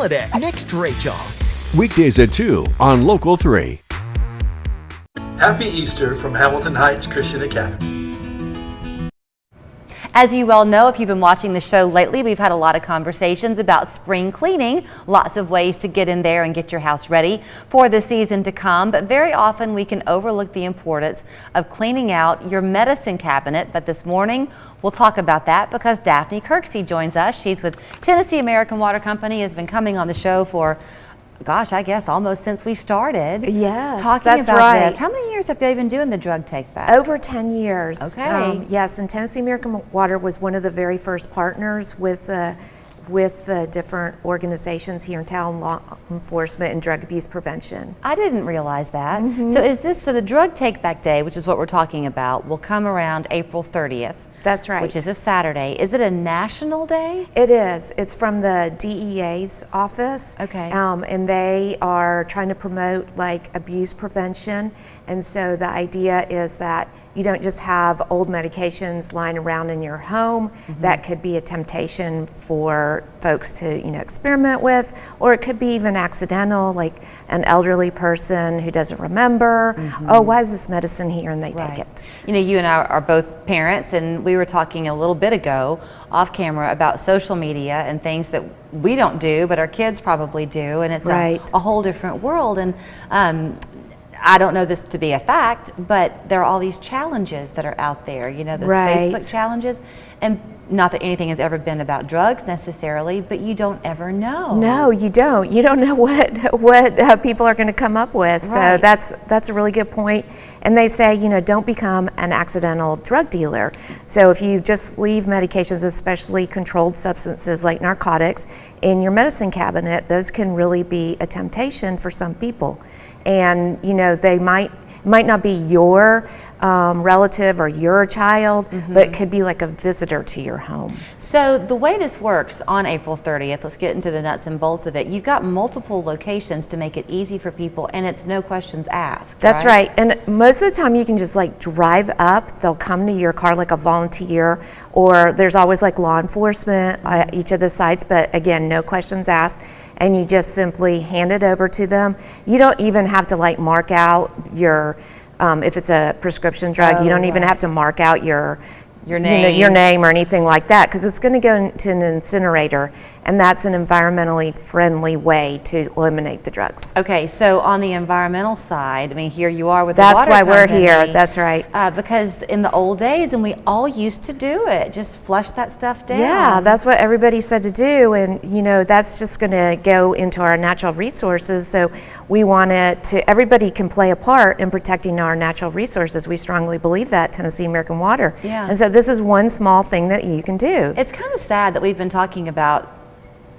holiday. Next, Rachel. Weekdays at 2 on Local 3. Happy Easter from Hamilton Heights Christian Academy. As you well know, if you've been watching the show lately, we've had a lot of conversations about spring cleaning, lots of ways to get in there and get your house ready for the season to come. But very often we can overlook the importance of cleaning out your medicine cabinet. But this morning we'll talk about that because Daphne Kirksey joins us. She's with Tennessee American Water Company, has been coming on the show for, gosh, I guess almost since we started. Yes, talking that's about right. this. How many years have they been doing the drug take back? Over 10 years. Okay. Yes, and Tennessee American Water was one of the very first partners with the different organizations here in town, law enforcement and drug abuse prevention. I didn't realize that. So the drug take back day, which is what we're talking about, will come around April 30th. That's right. Which is a Saturday. Is it a national day? It is. It's from the DEA's office. Okay. And they are trying to promote like abuse prevention. And so the idea is that you don't just have old medications lying around in your home that could be a temptation for folks to, experiment with, or it could be even accidental, like an elderly person who doesn't remember, oh, why is this medicine here? And they take it. You and I are both parents, and we were talking a little bit ago off camera about social media and things that we don't do, but our kids probably do, and it's a whole different world. And I don't know this to be a fact, but there are all these challenges that are out there, the Facebook challenges, and not that anything has ever been about drugs necessarily, but you don't ever know. No, you don't. You don't know what people are going to come up with. So that's a really good point. And they say, don't become an accidental drug dealer. So if you just leave medications, especially controlled substances like narcotics, in your medicine cabinet, those can really be a temptation for some people. And they might not be your relative or your child, but it could be like a visitor to your home. So the way this works on April 30th, let's get into the nuts and bolts of it. You've got multiple locations to make it easy for people, and it's no questions asked. That's right. And most of the time you can just like drive up, they'll come to your car like a volunteer, or there's always like law enforcement at each of the sites, but again, no questions asked. And you just simply hand it over to them. You don't even have to like mark out your, if it's a prescription drug, you don't even have to mark out your name, your name or anything like that, because it's going to go into an incinerator, and that's an environmentally friendly way to eliminate the drugs. Okay, so on the environmental side, here you are with the That's water why company. we're here. That's right. Because in the old days, and we all used to do it, just flush that stuff down. Yeah, that's what everybody said to do, and that's just going to go into our natural resources. So we want it to, everybody can play a part in protecting our natural resources. We strongly believe that, Tennessee American Water. Yeah. And so this is one small thing that you can do. It's kind of sad that we've been talking about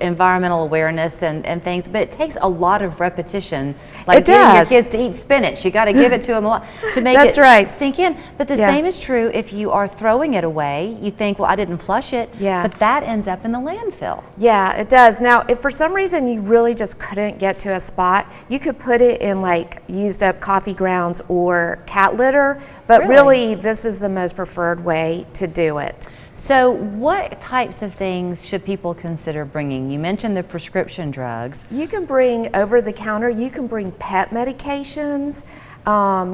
environmental awareness and things, but it takes a lot of repetition, like getting your kids to eat spinach. You got to give it to them a lot to make it sink in. But the same is true if you are throwing it away. You think, well, I didn't flush it, but that ends up in the landfill. Yeah, it does. Now, if for some reason you really just couldn't get to a spot, you could put it in like used up coffee grounds or cat litter, but really this is the most preferred way to do it. So what types of things should people consider bringing? You mentioned the prescription drugs. You can bring over the counter, you can bring pet medications,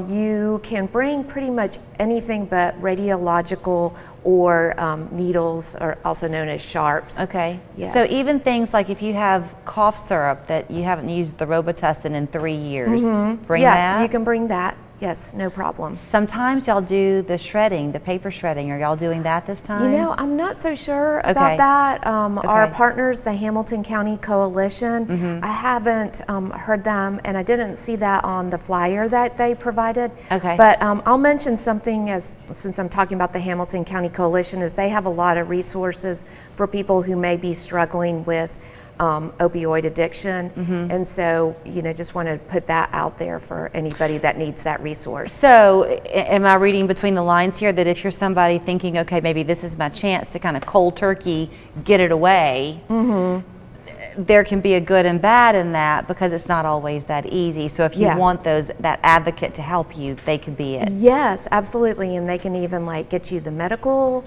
you can bring pretty much anything but radiological or needles, or also known as sharps. Okay. Yes. So even things like if you have cough syrup that you haven't used the Robitussin in 3 years, bring that? Yeah, you can bring that. Yes, no problem. Sometimes y'all do the shredding, the paper shredding. Are y'all doing that this time? I'm not so sure about that. Our partners, the Hamilton County Coalition, I haven't heard them, and I didn't see that on the flyer that they provided. Okay. But I'll mention something, since I'm talking about the Hamilton County Coalition, is they have a lot of resources for people who may be struggling with opioid addiction. And so, just want to put that out there for anybody that needs that resource. So am I reading between the lines here that if you're somebody thinking, okay, maybe this is my chance to kind of cold turkey get it away, there can be a good and bad in that, because it's not always that easy. So if you want that advocate to help you, they could be it. Yes, absolutely. And they can even like get you the medical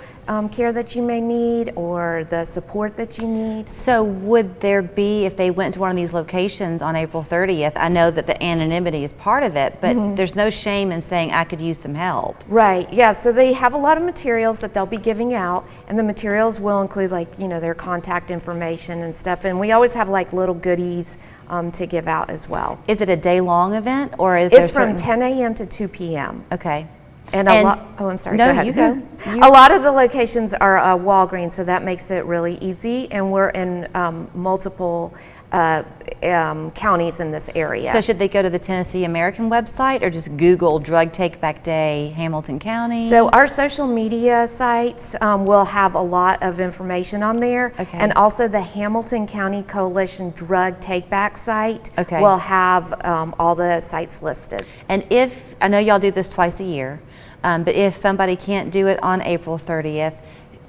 care that you may need or the support that you need. So would there be, if they went to one of these locations on April 30th, I know that the anonymity is part of it, but there's no shame in saying I could use some help. Right, yeah, so they have a lot of materials that they'll be giving out, and the materials will include their contact information and stuff, and we always have little goodies to give out as well. Is it a day-long event, or is It's from 10 a.m. to 2 p.m. Okay. And I'm sorry. No, go ahead. you go. A lot of the locations are Walgreens, so that makes it really easy. And we're in multiple counties in this area. So should they go to the Tennessee American website or just Google Drug Take Back Day, Hamilton County? So our social media sites will have a lot of information on there. Okay. And also the Hamilton County Coalition Drug Take Back site Okay. will have all the sites listed. And if, I know y'all do this twice a year, but if somebody can't do it on April 30th,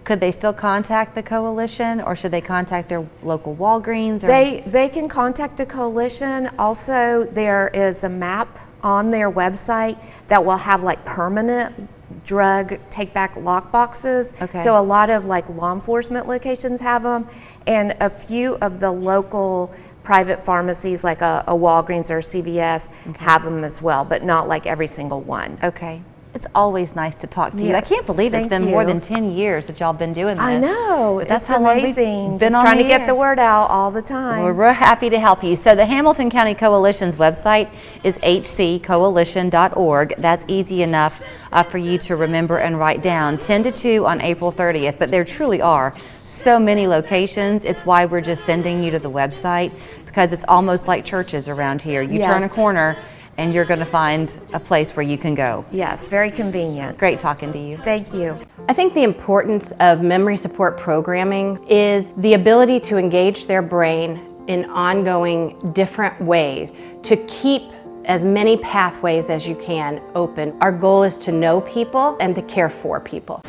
could they still contact the coalition, or should they contact their local Walgreens? Or? They can contact the coalition. Also, there is a map on their website that will have permanent drug take back lock boxes. Okay. So a lot of law enforcement locations have them, and a few of the local private pharmacies like a Walgreens or CVS have them as well, but not every single one. Okay. It's always nice to talk to you. I Yes, can't believe it's thank been more you. than 10 years that y'all been doing this. I know, But that's it's how long we've amazing. been Just on trying the to get air. the word out all the time. We're happy to help you. So the Hamilton County Coalition's website is hccoalition.org. That's easy enough for you to remember and write down. 10 to 2 on April 30th, but there truly are so many locations. It's why we're just sending you to the website, because it's almost like churches around here. You turn a Yes. corner and you're going to find a place where you can go. Yes, very convenient. Great talking to you. Thank you. I think the importance of memory support programming is the ability to engage their brain in ongoing different ways to keep as many pathways as you can open. Our goal is to know people and to care for people.